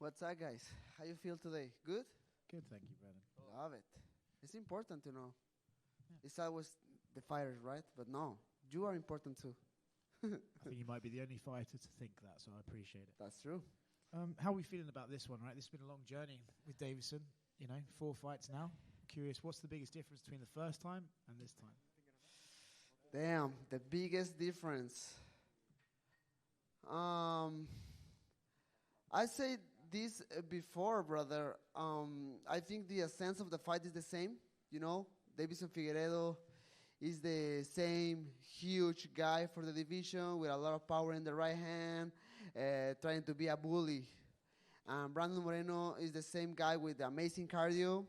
What's up, guys? How you feel today? Good? Good, thank you, Brennan. Love it. It's important to know. Yeah. It's always the fighters, right? But no, you are important too. I think you might be the only fighter to think that, so I appreciate it. That's true. How are we feeling about this one, right? This has been a long journey with Davison. 4 fights now. Curious, what's the biggest difference between the first time and this time? Damn, the biggest difference. I said this before, brother. I think the essence of the fight is the same. Davison Figueiredo is the same huge guy for the division with a lot of power in the right hand, trying to be a bully. Brandon Moreno is the same guy with the amazing cardio,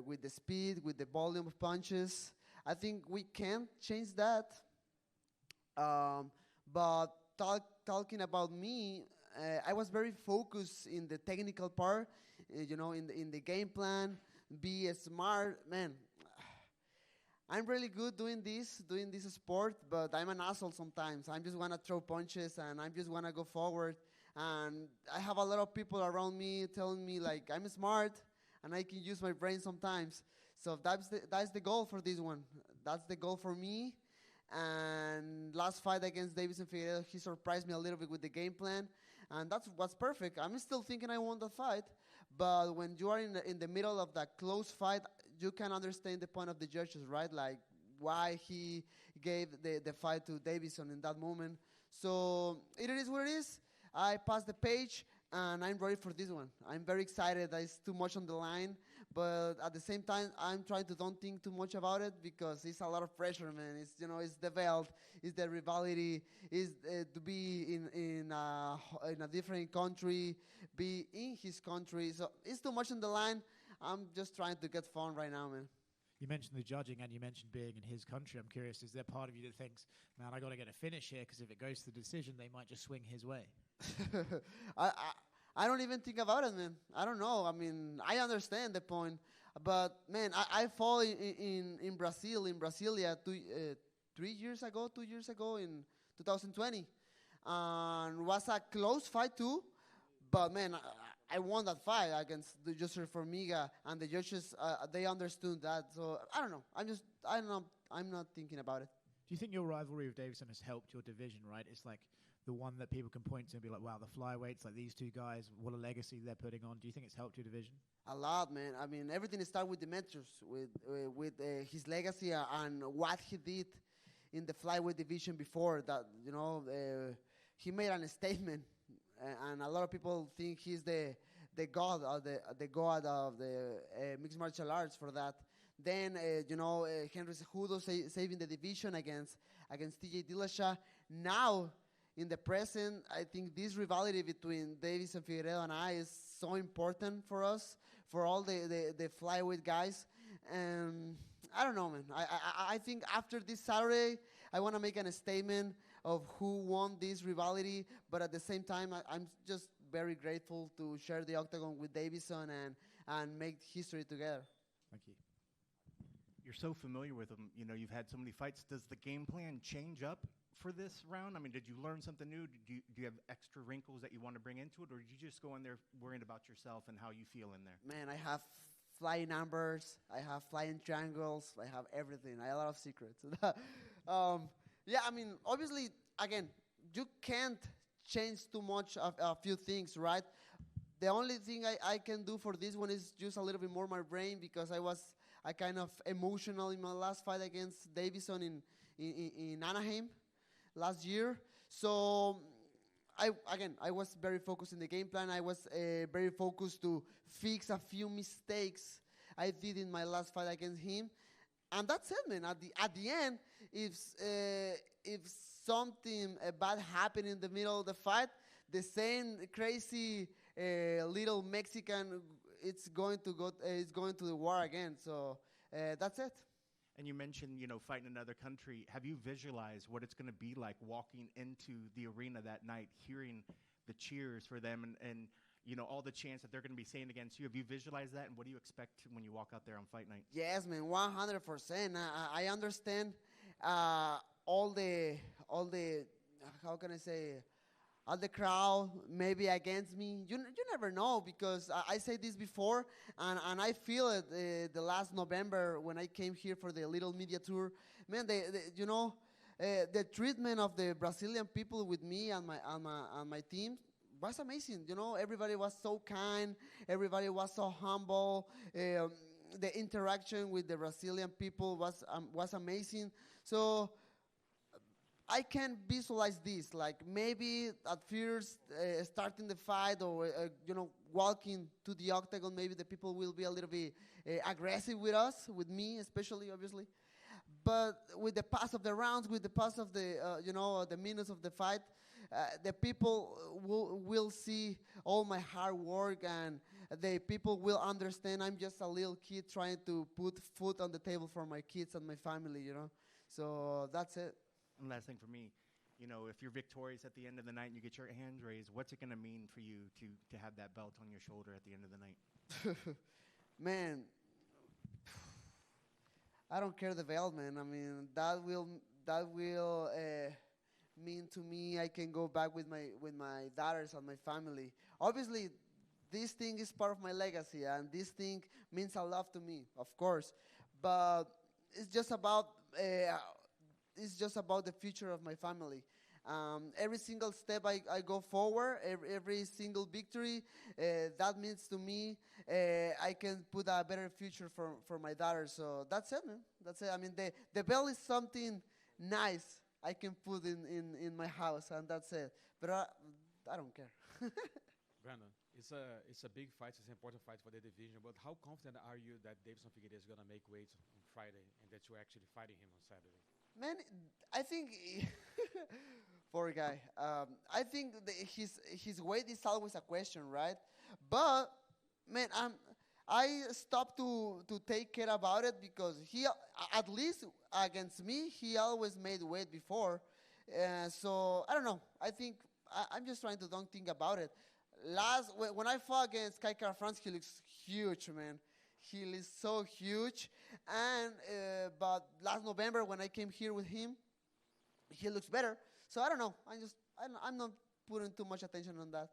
with the speed, with the volume of punches. I think we can change that. But talking about me, I was very focused in the technical part, in the game plan, be smart. Man, I'm really good doing this sport, but I'm an asshole sometimes. I just want to throw punches and I just want to go forward. And I have a lot of people around me telling me, like, I'm smart and I can use my brain sometimes. So that's the goal for this one. That's the goal for me. And last fight against Davison Figueiredo, he surprised me a little bit with the game plan. And that's what's perfect. I'm still thinking I won the fight. But when you are in the middle of that close fight, you can understand the point of the judges, right? Like why he gave the fight to Davison in that moment. So it is what it is. I passed the page, and I'm ready for this one. I'm very excited. There's too much on the line. But at the same time, I'm trying to don't think too much about it because it's a lot of pressure, man. It's the belt, it's the rivalry, it's to be in a different country, be in his country. So it's too much on the line. I'm just trying to get fun right now, man. You mentioned the judging and you mentioned being in his country. I'm curious, is there part of you that thinks, man, I got to get a finish here because if it goes to the decision, they might just swing his way? I don't even think about it, man. I don't know. I mean, I understand the point. But, man, I fought in Brazil, in Brasilia 2 years ago in 2020. And was a close fight, too. But, man, I won that fight against the José Formiga. And the judges, they understood that. So, I don't know. I'm not thinking about it. Do you think your rivalry with Davison has helped your division, right? It's like the one that people can point to and be like, wow, the flyweights, like these two guys, what a legacy they're putting on. Do you think it's helped your division? A lot, man. I mean, everything started with Demetrius, with his legacy and what he did in the flyweight division before that. He made a statement, and a lot of people think he's the god of the mixed martial arts for that. Then Henry Cejudo saving the division against TJ Dillashaw. Now, in the present, I think this rivalry between Davison Figueiredo and I is so important for us, for all the flyweight guys. And I don't know, man. I think after this Saturday, I want to make a statement of who won this rivalry. But at the same time, I'm just very grateful to share the octagon with Davison and make history together. Thank you. You're so familiar with him. You've had so many fights. Does the game plan change up for this round? I mean, did you learn something new? Do you have extra wrinkles that you want to bring into it? Or did you just go in there worrying about yourself and how you feel in there? Man, I have flying numbers. I have flying triangles. I have everything. I have a lot of secrets. Yeah, I mean, obviously, again, you can't change too much of a few things, right? The only thing I can do for this one is use a little bit more my brain because I was kind of emotional in my last fight against Davison in Anaheim last year. So I was very focused in the game plan. I was very focused to fix a few mistakes I did in my last fight against him. And that's it, man. At the end, if something bad happened in the middle of the fight, the same crazy little Mexican, it's going to the war again. So that's it. And you mentioned, fighting another country. Have you visualized what it's going to be like walking into the arena that night, hearing the cheers for them and all the chants that they're going to be saying against you? Have you visualized that, and what do you expect when you walk out there on fight night? Yes, man, 100%. I understand all the how can I say, all the crowd maybe against me. You never know because I said this before, and I feel it the last November when I came here for the little media tour. Man, the treatment of the Brazilian people with me and my team was amazing. Everybody was so kind. Everybody was so humble. The interaction with the Brazilian people was amazing. So I can visualize this, like maybe at first starting the fight or walking to the octagon, maybe the people will be a little bit aggressive with us, with me especially, obviously. But with the pass of the rounds, with the pass of the minutes of the fight, the people will see all my hard work, and the people will understand I'm just a little kid trying to put food on the table for my kids and my family. So that's it. And last thing for me, if you're victorious at the end of the night and you get your hands raised, what's it going to mean for you to have that belt on your shoulder at the end of the night? Man, I don't care the belt, man. I mean, that will mean to me I can go back with my daughters and my family. Obviously, this thing is part of my legacy, and this thing means a lot to me, of course. But it's just about the future of my family. Every single step I go forward, every single victory, that means to me I can put a better future for my daughter. So that's it, man. That's it. I mean, the bell is something nice I can put in my house, and that's it. But I don't care. Brandon, it's a big fight. It's an important fight for the division. But how confident are you that Davidson Figueiredo is going to make weight on Friday and that you're actually fighting him on Saturday? Man, I think poor guy. I think his weight is always a question, right? But man, I stopped to take care about it because he, at least against me, he always made weight before. So I don't know. I think I'm just trying to don't think about it. When I fought against Kai Kara France, he looks huge, man. He is so huge. And but last November when I came here with him, he looks better. So I don't know. I'm not putting too much attention on that.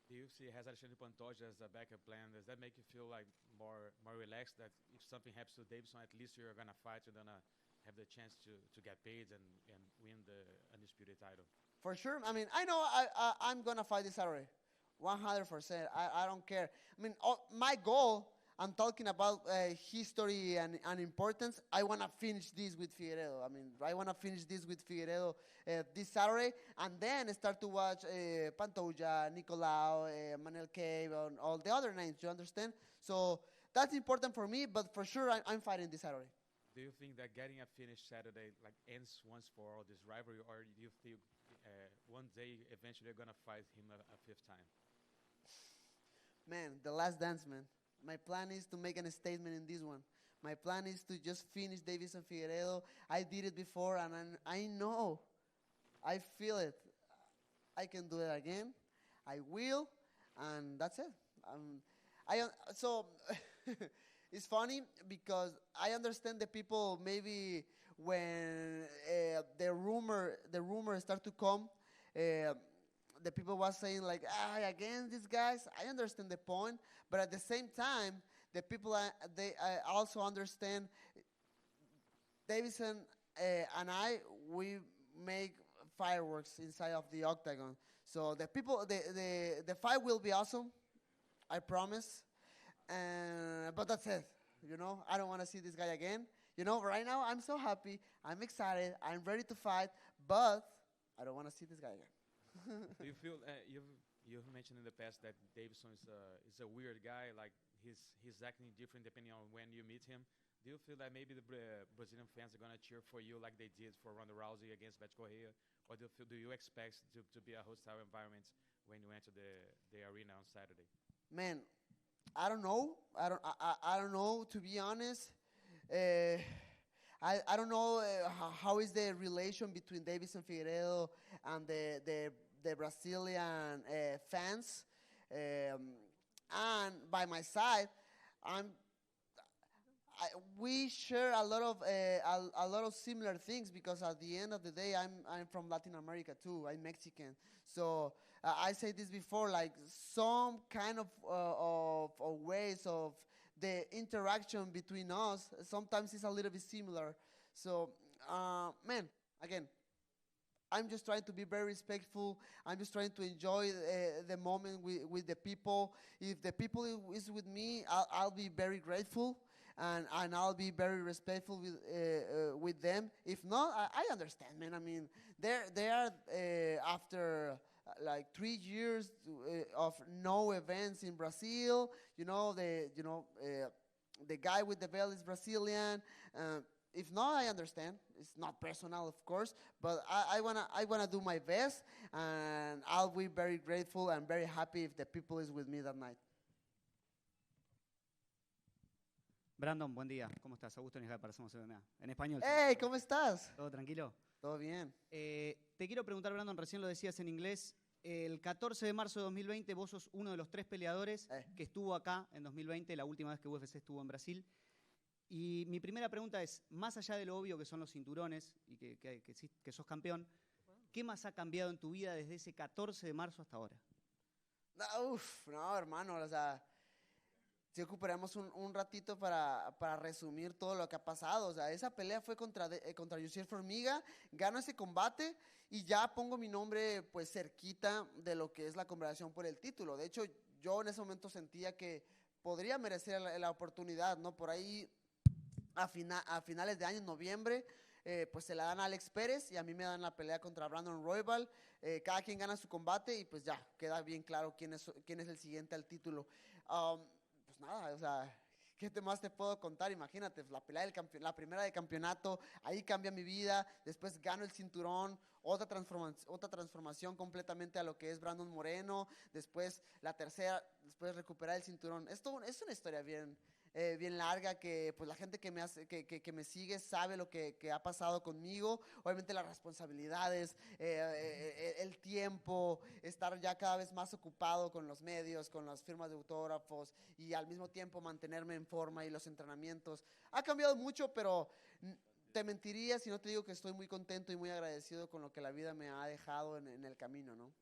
The UFC has Alexandre Pantoja as a backup plan. Does that make you feel like more relaxed that if something happens to Davidson, at least you're going to fight, you're going to have the chance to get paid and win the undisputed title? For sure. I mean, I know I'm going to fight this Saturday. 100%. I don't care. I mean, my goal, I'm talking about history and importance. I want to finish this with Figueiredo. I mean, I want to finish this with Figueiredo this Saturday, and then start to watch Pantoja, Nicolau, Manel Cave, and all the other names. You understand? So that's important for me, but for sure I'm fighting this Saturday. Do you think that getting a finish Saturday ends once for all this rivalry, or do you think one day eventually you're going to fight him a fifth time? Man, the last dance, man. My plan is to make a statement in this one. My plan is to just finish Davidson Figueiredo. I did it before, and I know. I feel it. I can do it again. I will, and that's it. So it's funny because I understand the people maybe when the rumor start to come. The people was saying like, against these guys. I understand the point, but at the same time, the people they also understand. Davidson and we make fireworks inside of the octagon. So the people, the fight will be awesome. I promise. But that's it. I don't want to see this guy again. Right now I'm so happy. I'm excited. I'm ready to fight, but I don't want to see this guy again. Do you feel you've mentioned in the past that Davidson is a weird guy, like he's acting different depending on when you meet him? Do you feel that maybe the Brazilian fans are going to cheer for you like they did for Ronda Rousey against Beto Correia? Or do you expect to be a hostile environment when you enter the arena on Saturday? Man, I don't know. I don't know, to be honest. I don't know how is the relation between Davidson Figueiredo and the Brazilian fans. And by my side, we share a lot of similar things because at the end of the day, I'm from Latin America too. I'm Mexican, so I say this before, like some kind of ways of the interaction between us sometimes is a little bit similar. So, man, again, I'm just trying to be very respectful. I'm just trying to enjoy the moment with the people. If the people is with me, I'll be very grateful, and I'll be very respectful with them. If not, I understand, man. I mean, they are after like 3 years of no events in Brazil. The guy with the belt is Brazilian. If not, I understand. It's not personal, of course, but I wanna do my best, and I'll be very grateful and very happy if the people is with me that night. Brandon, buen día. ¿Cómo estás? Augusto Nijal para Somos MMA. En español. Hey, ¿cómo estás? ¿Todo tranquilo? Todo bien. Te quiero preguntar, Brandon, recién lo decías en inglés. El 14 de marzo de 2020 vos sos uno de los 3 peleadores que estuvo acá en 2020, la última vez que UFC estuvo en Brasil. Y mi primera pregunta es, más allá de lo obvio que son los cinturones y que sos campeón, ¿qué más ha cambiado en tu vida desde ese 14 de marzo hasta ahora? No, hermano, o sea, si ocuparemos un ratito para resumir todo lo que ha pasado. O sea, esa pelea fue contra Yusiel Formiga, gano ese combate y ya pongo mi nombre pues cerquita de lo que es la conversación por el título. De hecho, yo en ese momento sentía que podría merecer la oportunidad, ¿no? Por ahí a finales de año, en noviembre, pues se la dan a Alex Pérez y a mí me dan la pelea contra Brandon Royval. Cada quien gana su combate y pues ya, queda bien claro quién es el siguiente al título. Pues nada, o sea, ¿qué más te puedo contar? Imagínate, la pelea la primera de campeonato, ahí cambia mi vida, después gano el cinturón, otra transformación completamente a lo que es Brandon Moreno, después la tercera, después recuperar el cinturón. Esto es una historia bien larga, que pues la gente que me sigue sabe lo que ha pasado conmigo. Obviamente las responsabilidades, el tiempo, estar ya cada vez más ocupado con los medios, con las firmas de autógrafos y al mismo tiempo mantenerme en forma y los entrenamientos. Ha cambiado mucho, pero te mentiría si no te digo que estoy muy contento y muy agradecido con lo que la vida me ha dejado en el camino, ¿no?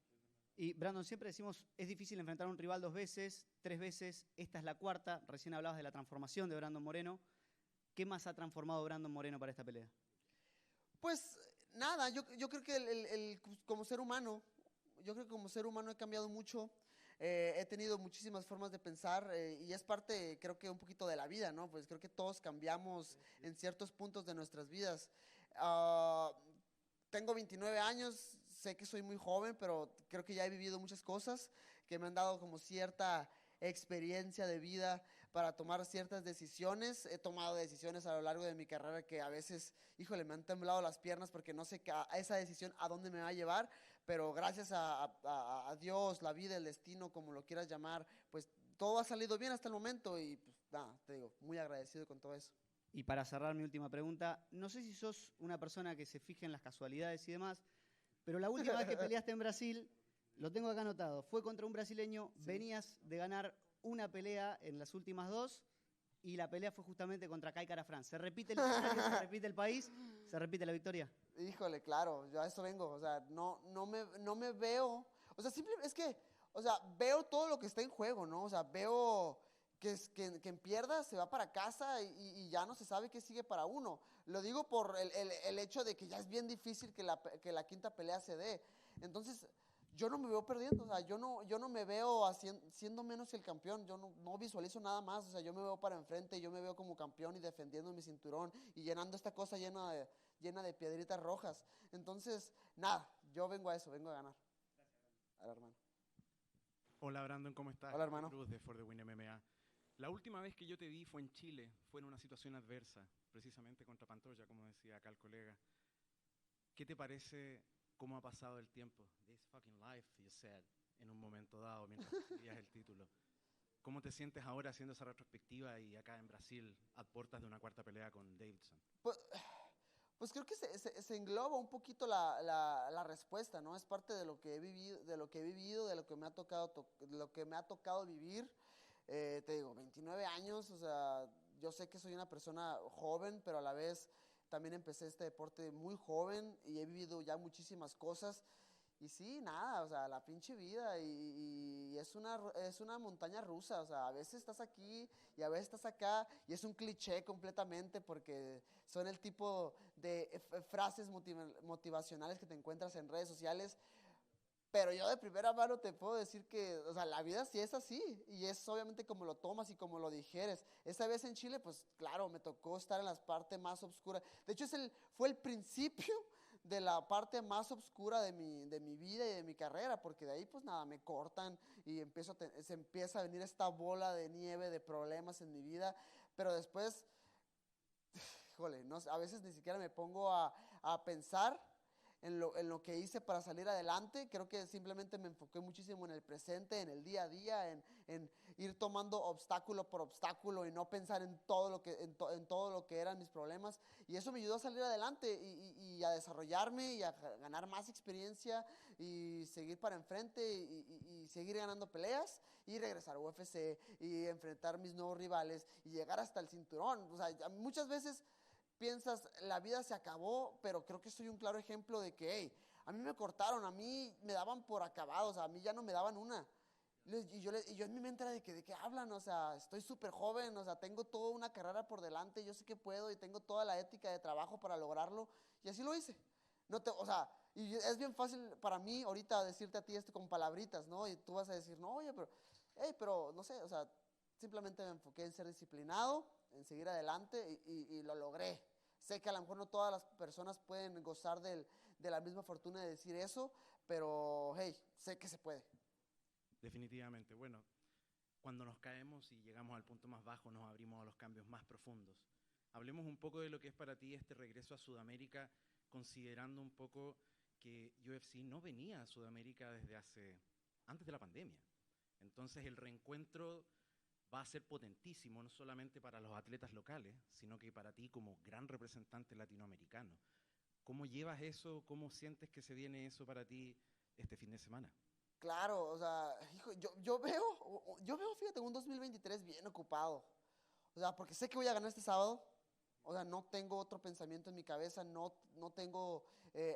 Y Brandon, siempre decimos, es difícil enfrentar a un rival 2 veces, 3 veces, esta es la cuarta. Recién hablabas de la transformación de Brandon Moreno. ¿Qué más ha transformado Brandon Moreno para esta pelea? Pues nada, yo creo que como ser humano, he cambiado mucho. He tenido muchísimas formas de pensar y es parte, creo que un poquito de la vida, ¿no? Pues creo que todos cambiamos en ciertos puntos de nuestras vidas. Tengo 29 años, sé que soy muy joven, pero creo que ya he vivido muchas cosas que me han dado como cierta experiencia de vida para tomar ciertas decisiones. He tomado decisiones a lo largo de mi carrera que a veces, híjole, me han temblado las piernas porque no sé a esa decisión a dónde me va a llevar, pero gracias a Dios, la vida, el destino, como lo quieras llamar, pues todo ha salido bien hasta el momento y pues nada, te digo, muy agradecido con todo eso. Y para cerrar mi última pregunta, no sé si sos una persona que se fije en las casualidades y demás, pero la última vez que peleaste en Brasil, lo tengo acá anotado, fue contra un brasileño, sí. Venías de ganar una pelea en las últimas 2 y la pelea fue justamente contra Kai Kara-France. ¿Se repite el escenario, se repite el país, se repite la victoria? Híjole, claro, yo a eso vengo, o sea, no me veo, o sea, simplemente es que, o sea, veo todo lo que está en juego, ¿no? O sea, veo que quien pierda se va para casa y ya no se sabe qué sigue para uno. Lo digo por el hecho de que ya es bien difícil que la quinta pelea se dé. Entonces, yo no me veo perdiendo, o sea, yo no me veo siendo menos el campeón, yo no visualizo nada más, o sea, yo me veo para enfrente, yo me veo como campeón y defendiendo mi cinturón y llenando esta cosa llena de piedritas rojas. Entonces, nada, yo vengo a eso, vengo a ganar. Gracias, a ver, hermano. Hola, Brandon, ¿cómo estás? Hola, hermano. Cruz de For the Win MMA. La última vez que yo te vi fue en Chile, fue en una situación adversa, precisamente contra Pantoja, como decía acá el colega. ¿Qué te parece cómo ha pasado el tiempo? This fucking life, you said, en un momento dado, mientras recibías el título. ¿Cómo te sientes ahora haciendo esa retrospectiva y acá en Brasil, a puertas de una cuarta pelea con Davidson? Pues creo que se engloba un poquito la respuesta, ¿no? Es parte de lo que he vivido, de lo que me ha tocado vivir. Te digo, 29 años, o sea, yo sé que soy una persona joven, pero a la vez también empecé este deporte muy joven y he vivido ya muchísimas cosas. Y sí, nada, o sea, la pinche vida y es una montaña rusa, o sea, a veces estás aquí y a veces estás acá y es un cliché completamente porque son el tipo de frases motivacionales que te encuentras en redes sociales, pero yo de primera mano te puedo decir que, o sea, la vida sí es así y es obviamente como lo tomas y como lo digieres. Esa vez en Chile, pues claro, me tocó estar en las partes más oscuras. De hecho, fue el principio de la parte más oscura de mi vida y de mi carrera, porque de ahí pues nada, me cortan y se empieza a venir esta bola de nieve de problemas en mi vida, pero después, híjole, no, a veces ni siquiera me pongo a pensar en lo que hice para salir adelante. Creo que simplemente me enfoqué muchísimo en el presente, en el día a día, en ir tomando obstáculo por obstáculo y no pensar en todo lo que eran mis problemas. Y eso me ayudó a salir adelante y a desarrollarme y a ganar más experiencia y seguir para enfrente y seguir ganando peleas y regresar a UFC y enfrentar mis nuevos rivales y llegar hasta el cinturón. O sea, muchas veces piensas, la vida se acabó, pero creo que soy un claro ejemplo de que, hey, a mí me cortaron, a mí me daban por acabados, a mí ya no me daban una. Y yo en mi mente era ¿de qué hablan? O sea, estoy súper joven, o sea, tengo toda una carrera por delante, yo sé que puedo y tengo toda la ética de trabajo para lograrlo, y así lo hice. O sea, y es bien fácil para mí ahorita decirte a ti esto con palabritas, ¿no? Y tú vas a decir, no, oye, pero no sé, o sea, simplemente me enfoqué en ser disciplinado, en seguir adelante y lo logré. Sé que a lo mejor no todas las personas pueden gozar de la misma fortuna de decir eso, pero hey, sé que se puede. Definitivamente. Bueno, cuando nos caemos y llegamos al punto más bajo, nos abrimos a los cambios más profundos. Hablemos un poco de lo que es para ti este regreso a Sudamérica, considerando un poco que UFC no venía a Sudamérica antes de la pandemia. Entonces el reencuentro va a ser potentísimo, no solamente para los atletas locales, sino que para ti como gran representante latinoamericano. ¿Cómo llevas eso? ¿Cómo sientes que se viene eso para ti este fin de semana? Claro, o sea, hijo, yo veo, fíjate, un 2023 bien ocupado. O sea, porque sé que voy a ganar este sábado. O sea, no tengo otro pensamiento en mi cabeza, no tengo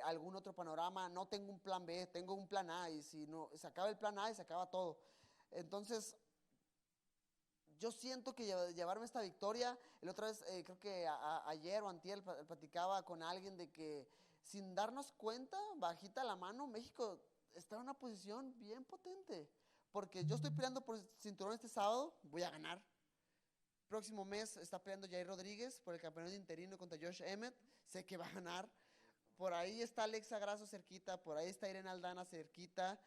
algún otro panorama, no tengo un plan B, tengo un plan A. Y si no, se acaba el plan A y se acaba todo. Entonces, yo siento que llevarme esta victoria, el otra vez, creo que ayer o antier platicaba con alguien de que sin darnos cuenta, bajita la mano, México está en una posición bien potente. Porque yo estoy peleando por el cinturón este sábado, voy a ganar. Próximo mes está peleando Jair Rodríguez por el campeonato interino contra Josh Emmett, sé que va a ganar. Por ahí está Alexa Grasso cerquita, por ahí está Irene Aldana cerquita.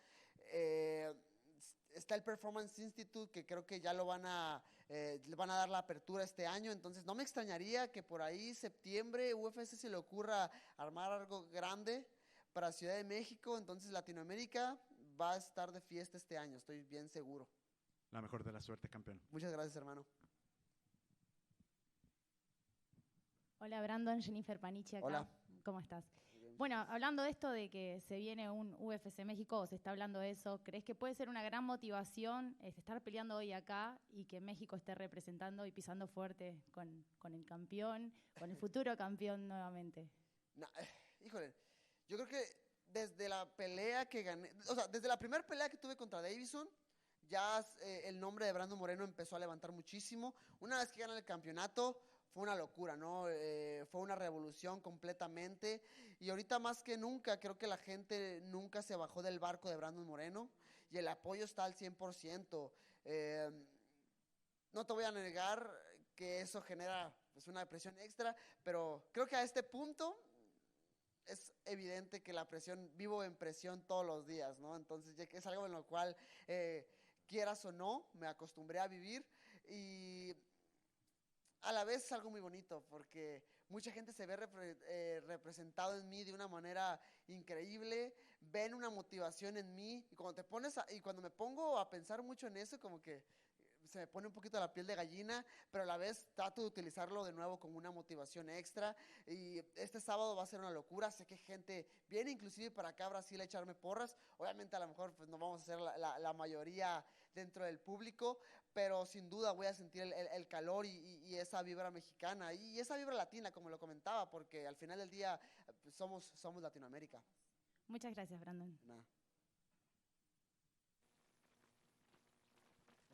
Está el Performance Institute, que creo que ya le van a dar la apertura este año, entonces no me extrañaría que por ahí septiembre UFC se le ocurra armar algo grande para Ciudad de México, entonces Latinoamérica va a estar de fiesta este año, estoy bien seguro. La mejor de las suertes, campeón. Muchas gracias, hermano. Hola Brandon, Jennifer Panichi acá. Hola. ¿Cómo estás? Bueno, hablando de esto de que se viene un UFC México, o se está hablando de eso, ¿crees que puede ser una gran motivación estar peleando hoy acá y que México esté representando y pisando fuerte con el campeón, con el futuro campeón nuevamente? No, híjole, yo creo que desde la pelea que gané, o sea, desde la primera pelea que tuve contra Davison, ya el nombre de Brandon Moreno empezó a levantar muchísimo. Una vez que gané el campeonato, fue una locura, ¿no? Fue una revolución completamente. Y ahorita más que nunca, creo que la gente nunca se bajó del barco de Brandon Moreno. Y el apoyo está al 100%. No te voy a negar que eso genera pues, una presión extra, pero creo que a este punto es evidente que la presión, vivo en presión todos los días, ¿no? Entonces ya que es algo en lo cual, quieras o no, me acostumbré a vivir y a la vez es algo muy bonito porque mucha gente se ve representado en mí de una manera increíble, ven una motivación en mí y cuando me pongo a pensar mucho en eso, como que se me pone un poquito la piel de gallina, pero a la vez trato de utilizarlo de nuevo como una motivación extra. Y este sábado va a ser una locura. Sé que gente viene inclusive para acá a Brasil a echarme porras. Obviamente a lo mejor pues, no vamos a ser la mayoría dentro del público, pero sin duda voy a sentir el calor y esa vibra mexicana y esa vibra latina, como lo comentaba, porque al final del día pues, somos Latinoamérica. Muchas gracias, Brandon. Nah.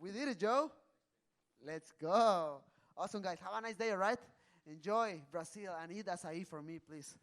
We did it, Joe. Let's go. Awesome, guys. Have a nice day, all right? Enjoy Brazil and eat acai for me, please.